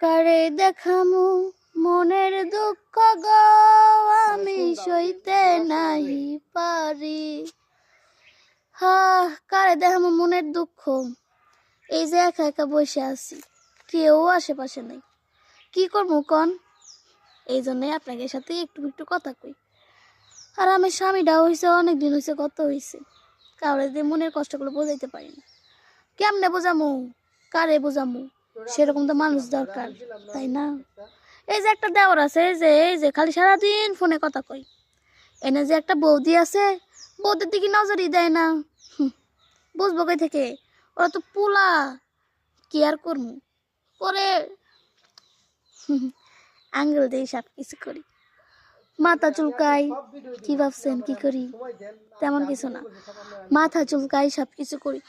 কারে দেখামু মনের দুঃখ গো, আমি সইতে নাহি পারি। কারে দেখামু মনের দুঃখ, এই যে একা একা বসে আছি, কেউ আশেপাশে নাই, কি করবো কন? এই জন্যই আপনাদের সাথে একটু একটু কথা কই। আর আমি স্বামীটাও হয়েছে অনেকদিন হয়েছে, কত হয়েছে, কাউরে দিয়ে মনের কষ্টগুলো বোঝাইতে পারি না। কেমনে বোঝামু, কারে বোঝামু? সেরকম তো মানুষ দরকার, তাই না? এই যে একটা দেওর আছে, এই যে খালি সারাদিন ফোনে কথা কই। এনে যে একটা বৌদি আছে, বৌদির দিকে নজরই দেয় না। বুঝবো কই থেকে? ওরা তো পোলা, কি আর করবো? পরে আঙ্গুল দিয়ে সব কিছু করি, মাথা চুলকাই। কি ভাবছেন কি করি? তেমন কিছু না, মাথা চুলকাই, সব কিছু করি।